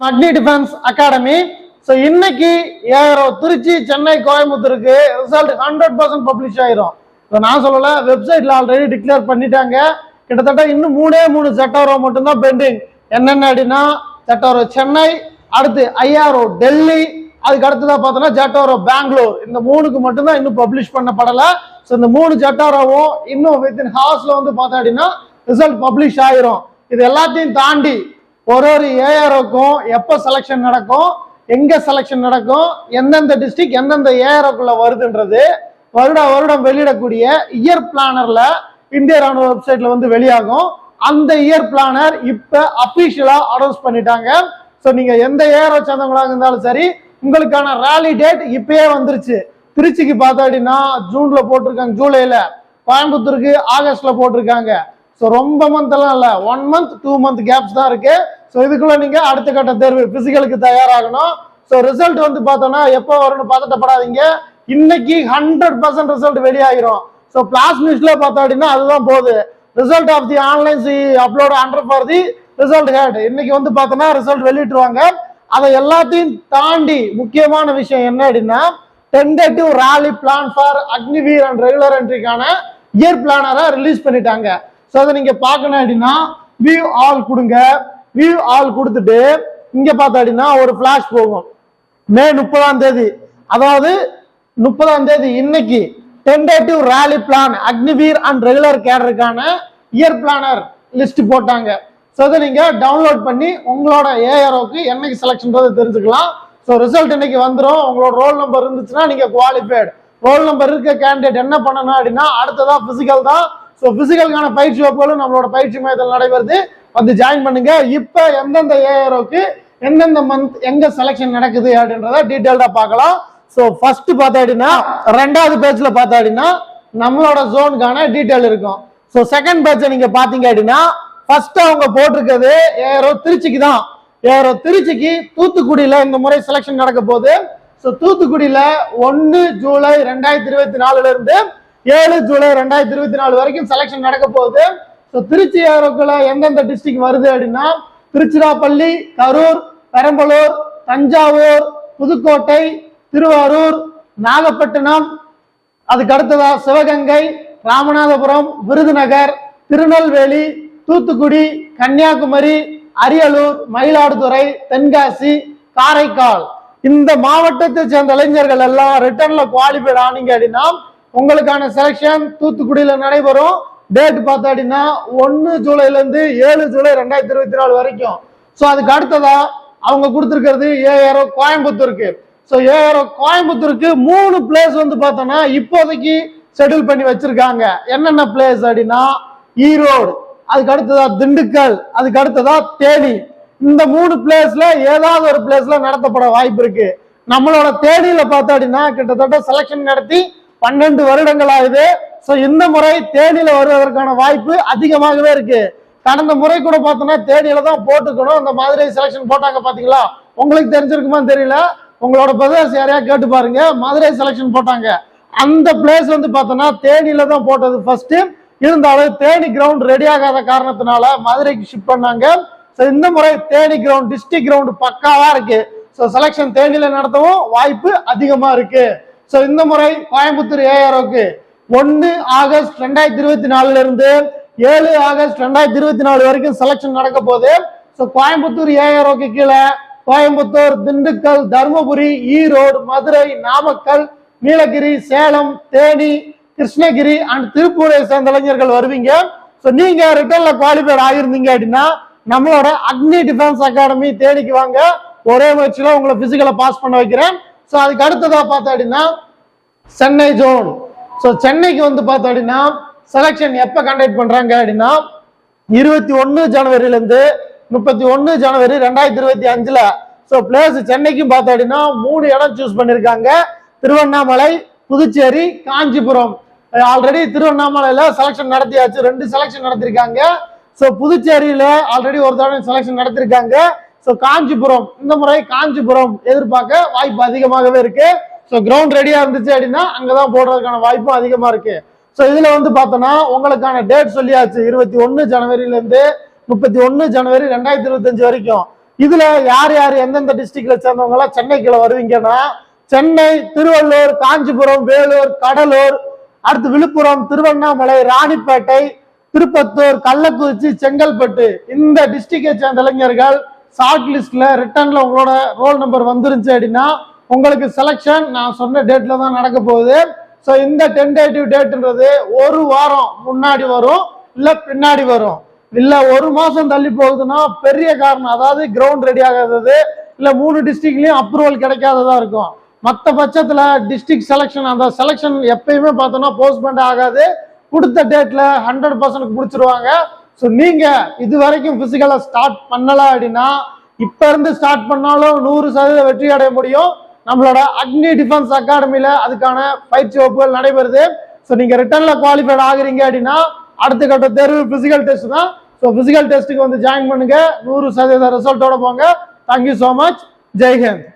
அக்னி defence academy. So இன்னைக்கு திருச்சி, சென்னை, கோயம்புத்தூருக்கு result 100% publish ஆயிரும். நான் சொல்லல, வெப்சைட்ல ஆல்ரெடி டிக்ளேர் பண்ணிட்டாங்க. கிட்டத்தட்ட இன்னும் 3 செட்டாரோ மட்டும்தான் பெண்டிங். என்னென்ன அப்படின்னா செட்டாரோ சென்னை, அடுத்து ஐஆர்ஓ டெல்லி, அதுக்கு அடுத்ததான் பார்த்தோன்னா ஜெட்டாரோ பெங்களூர். இந்த 3க்கு மட்டும்தான் இன்னும் பப்ளிஷ் பண்ணப்படலை. ஸோ இந்த 3 ஜெட்டாரோவும் இன்னும் வித்தின் ஹார்ஸ்ல வந்து பார்த்தோம் அப்படின்னா ரிசல்ட் பப்ளிஷ் ஆயிரும். இது எல்லாத்தையும் தாண்டி ஒரு ஏஆர்ஓக்கும் எப்போ செலெக்ஷன் நடக்கும், எங்க செலெக்ஷன் நடக்கும், எந்தெந்த டிஸ்ட்ரிக்ட் எந்தெந்த ஏஆர்ஓக்குள்ள வருதுன்றது வருடம் வெளியிடக்கூடிய இயர் பிளானர்ல இந்திய ராணுவ வெப்சைட்ல வந்து வெளியாகும். அந்த இயர் பிளானர் இப்ப அபிஷியலா அனௌன்ஸ் பண்ணிட்டாங்க. ஸோ நீங்க எந்த ஏஆர்ஓ சேர்ந்தவங்களாக இருந்தாலும் சரி, உங்களுக்கான ராலி டேட் இப்பயே வந்துருச்சு. திருச்சிக்கு பார்த்தோம் அப்படின்னா ஜூன்ல போட்டிருக்காங்க, ஜூலைல. கோயம்புத்தூருக்கு ஆகஸ்ட்ல போட்டிருக்காங்க. ஸோ ரொம்ப மந்த் எல்லாம் இல்ல, 1 month 2 month கேப்ஸ் தான் இருக்கு. ஸோ இதுக்குள்ள நீங்க அடுத்த கட்ட தேர்வு பிசிக்கலுக்கு தயாராகணும். ஸோ ரிசல்ட் வந்து பார்த்தோம்னா எப்போ வரும்னு பதட்டப்படாதீங்க. இன்னைக்கு 100% ரிசல்ட் வெளியாகிரும். ஸோ பிளாஸ் நியூஸ்ல பார்த்தோம் அப்படின்னா அதுதான் போகுது. Result of the online upload under for the result had. இன்னைக்கு வந்து பார்த்தோம்னா ரிசல்ட் வெளியிட்டுருவாங்க. அதை எல்லாத்தையும் தாண்டி முக்கியமான விஷயம் என்ன அப்படின்னா tentative rally plan for Agniveer and regular என்ட்ரிக்கான இயர் பிளானரை ரிலீஸ் பண்ணிட்டாங்க. ஸோ அதை நீங்க பார்க்கணும் அப்படின்னா வியூ ஆல் கொடுங்க. வியூ ஆல் கொடுத்துட்டு இங்க பார்த்தோம் அப்படின்னா ஒரு பிளாஷ் போகும். மே 30ஆம் தேதி, அதாவது 30ஆம் தேதி இன்னைக்கு tentative rally plan Agniveer and regular கேடருக்கான இயர் பிளானர் லிஸ்ட் போட்டாங்க. ஸோ அதை நீங்க டவுன்லோட் பண்ணி உங்களோட ஏஆர்ஓக்கு என்னைக்கு செலக்ஷன் தெரிஞ்சுக்கலாம். ஸோ ரிசல்ட் இன்னைக்கு வந்துடும். உங்களோட ரோல் நம்பர் இருந்துச்சுன்னா நீங்க குவாலிஃபைடு. ரோல் நம்பர் இருக்க கேண்டிடேட் என்ன பண்ணணும் அப்படின்னா அடுத்ததா பிசிக்கல் தான். ஸோ பிசிக்கலுக்கான பயிற்சி வகுப்புகளும் நம்மளோட பயிற்சி மையத்தில் நடைபெறுது, வந்து ஜாயின் பண்ணுங்க. இப்ப எந்தெந்த ஏஆர்ஓக்கு எந்தெந்த மந்த் எங்க செலக்ஷன் நடக்குது அப்படின்றத டீடைல்டா பார்க்கலாம். ஸோ ஃபர்ஸ்ட் பார்த்தா அப்படின்னா 2வது பேஜ்ல பார்த்தா அப்படின்னா நம்மளோட ஜோனுக்கான டீடைல் இருக்கும். ஸோ செகண்ட் பேஜை நீங்க பாத்தீங்க அப்படின்னா ஃபர்ஸ்ட் அவங்க போட்டிருக்கிறது ஏஆர்ஓ திருச்சிக்கு தான். ஏஆர்ஓ திருச்சிக்கு தூத்துக்குடியில இந்த முறை செலக்ஷன் நடக்க போகுது. ஸோ தூத்துக்குடியில 1 ஜூலை 2024 இருந்து 7 ஜூலை 2024 வரைக்கும் செலக்ஷன் நடக்க போகுது. ஸோ திருச்சி ஏஆர்ஓக்குள்ள எந்தெந்த டிஸ்ட்ரிக்ட் வருது அப்படின்னா திருச்சிராப்பள்ளி, கரூர், பெரம்பலூர், தஞ்சாவூர், புதுக்கோட்டை, திருவாரூர், நாகப்பட்டினம், அதுக்கு அடுத்ததா சிவகங்கை, ராமநாதபுரம், விருதுநகர், திருநெல்வேலி, தூத்துக்குடி, கன்னியாகுமரி, அரியலூர், மயிலாடுதுறை, தென்காசி, காரைக்கால். இந்த மாவட்டத்தை சேர்ந்த இளைஞர்கள் எல்லாம் ரிட்டர்ன்ல குவாலிஃபைட் ஆனீங்க அப்படின்னா உங்களுக்கான செலக்ஷன் தூத்துக்குடியில நடைபெறும். டேட் பார்த்தா அப்படின்னா 1 ஜூலைல இருந்து 7 ஜூலை 2024 வரைக்கும். ஸோ அதுக்கு அடுத்ததா அவங்க கொடுத்துருக்கிறது ஏஆர்ஓ கோயம்புத்தூருக்கு. ஸோ ஏஆர்ஓ கோயம்புத்தூருக்கு 3 பிளேஸ் வந்து பார்த்தோம்னா இப்போதைக்கு ஷெட்யூல் பண்ணி வச்சிருக்காங்க. என்னென்ன பிளேஸ் அப்படின்னா ஈரோடு, அதுக்கு அடுத்ததா திண்டுக்கல், அதுக்கு அடுத்ததா தேனி. இந்த 3 பிளேஸ்ல ஏதாவது ஒரு பிளேஸ்ல நடத்தப்பட வாய்ப்பு இருக்கு. நம்மளோட தேனியில பார்த்தோம் அப்படின்னா கிட்டத்தட்ட செலக்ஷன் நடத்தி 12 வருடங்கள் ஆகுது. ஸோ இந்த முறை தேனியில வருவதற்கான வாய்ப்பு அதிகமாகவே இருக்கு. கடந்த முறை கூட பார்த்தோம்னா தேனியில தான் போட்டுக்கணும், அந்த மாதிரி செலக்ஷன் போட்டாங்க. பாத்தீங்களா, உங்களுக்கு தெரிஞ்சிருக்குமான்னு தெரியல, உங்களோட பிரதர்ஸ் யாரையா கேட்டு பாருங்க. மதுரை செலக்ஷன் போட்டாங்க. அந்த பிளேஸ் வந்து பார்த்தோம்னா தேனியில தான் போட்டது ஃபர்ஸ்ட். இருந்தாலும் தேனி கிரவுண்ட் ரெடி ஆகாத காரணத்தினால மதுரைக்கு ஷிஃப்ட் பண்ணாங்க. ஸோ இந்த முறை தேனி கிரவுண்ட் டிஸ்ட்ரிக்ட் கிரவுண்ட் பக்காவா இருக்கு. ஸோ செலக்ஷன் தேனியில நடத்தவும் வாய்ப்பு அதிகமா இருக்கு. ஸோ இந்த முறை கோயம்புத்தூர் ஏஆர்ஓக்கு 1 ஆகஸ்ட் 2024 இருந்து 7 ஆகஸ்ட் 2024 வரைக்கும் செலக்ஷன் நடக்க போகுது. ஸோ கோயம்புத்தூர் ஏஆர்ஓக்கு கீழே கோயம்புத்தூர், திண்டுக்கல், தருமபுரி, ஈரோடு, மதுரை, நாமக்கல், நீலகிரி, சேலம், தேனி, கிருஷ்ணகிரி அண்ட் திருப்பூரை சேர்ந்த இளைஞர்கள் வருவீங்க. ஸோ நீங்க ரிட்டர்ன்ல குவாலிஃபைட் ஆகிருந்தீங்க அப்படின்னா நம்மளோட அக்னி டிஃபென்ஸ் அகாடமி தேனிக்கு வாங்க. ஒரே முயற்சியில உங்களை பிசிக்கலை பாஸ் பண்ண வைக்கிறேன். ஸோ அதுக்கு அடுத்ததா பார்த்தோம் அப்படின்னா சென்னை ஜோன். ஸோ சென்னைக்கு வந்து பார்த்தோம் அப்படின்னா செலக்ஷன் எப்ப கண்டக்ட் பண்றாங்க அப்படின்னா 21 ஜனவரில இருந்து 31 ஜனவரி 2025. ஸோ பிளேஸ் சென்னைக்கும் பார்த்தோம் அப்படின்னா 3 இடம் சூஸ் பண்ணிருக்காங்க. திருவண்ணாமலை, புதுச்சேரி, காஞ்சிபுரம். ஆல்ரெடி திருவண்ணாமலையில செலக்ஷன் நடத்தியாச்சு, 2 செலக்ஷன் நடத்திருக்காங்க. ஸோ புதுச்சேரியில ஆல்ரெடி ஒரு தடவை செலக்ஷன் நடத்திருக்காங்க. ஸோ காஞ்சிபுரம், இந்த முறை காஞ்சிபுரம் எதிர்பார்க்க வாய்ப்பு அதிகமாகவே இருக்கு. ஸோ கிரவுண்ட் ரெடியா இருந்துச்சு அப்படின்னா அங்கதான் போடுறதுக்கான வாய்ப்பும் அதிகமா இருக்கு. ஸோ இதுல வந்து பார்த்தோம்னா உங்களுக்கான டேட் சொல்லியாச்சு. 21 ஜனவரியில இருந்து 31 ஜனவரி 2025 வரைக்கும். இதுல யார் யார் எந்தெந்த டிஸ்ட்ரிக்ட்ல சேர்ந்தவங்க எல்லாம் சென்னைக்குள்ள வருவீங்கன்னா சென்னை, திருவள்ளூர், காஞ்சிபுரம், வேலூர், கடலூர், அடுத்து விழுப்புரம், திருவண்ணாமலை, ராணிப்பேட்டை, திருப்பத்தூர், கள்ளக்குறிச்சி, செங்கல்பட்டு இந்த டிஸ்ட்ரிக்டை சேர்ந்த இளைஞர்கள் ஷார்ட் லிஸ்ட்ல ரிட்டர்ன்ல உங்களோட ரோல் நம்பர் வந்துருந்துச்சு அப்படின்னா உங்களுக்கு செலக்ஷன் நான் சொன்ன டேட்ல தான் நடக்க போகுது. ஸோ இந்த டென்டேட்டிவ் டேட்ன்றது ஒரு வாரம் முன்னாடி வரும் இல்ல பின்னாடி வரும். இல்ல ஒரு மாசம் தள்ளி போகுதுன்னா பெரிய காரணம், அதாவது கிரவுண்ட் ரெடி ஆகாதது இல்ல 3 டிஸ்ட்ரிக்ட்லயும் அப்ரூவல் கிடைக்காததா இருக்கும். மற்ற பட்சத்துல டிஸ்ட்ரிக்ட் செலக்ஷன் அந்த செலக்ஷன் எப்பயுமே பார்த்தோம்னா போஸ்ட்பெண்ட் ஆகாது. கொடுத்த டேட்ல 100% முடிச்சிருவாங்க. ஸோ நீங்க இது வரைக்கும் பிசிக்கலா ஸ்டார்ட் பண்ணல அப்படின்னா இப்ப இருந்து ஸ்டார்ட் பண்ணாலும் 100% வெற்றி அடைய முடியும். நம்மளோட அக்னி டிஃபென்ஸ் அகாடமில அதுக்கான பயிற்சி வகுப்புகள் நடைபெறுது. ஸோ நீங்க ரிட்டர்ன்ல குவாலிஃபைட் ஆகுறீங்க அப்படின்னா அடுத்த கட்ட தேர்வு பிசிக்கல் டெஸ்ட் தான். ஸோ பிசிக்கல் டெஸ்ட்டுக்கு வந்து ஜாயின் பண்ணுங்க, 100% ரிசல்ட்டோட போங்க. Thank you so much. ஜெய்ஹிந்த்.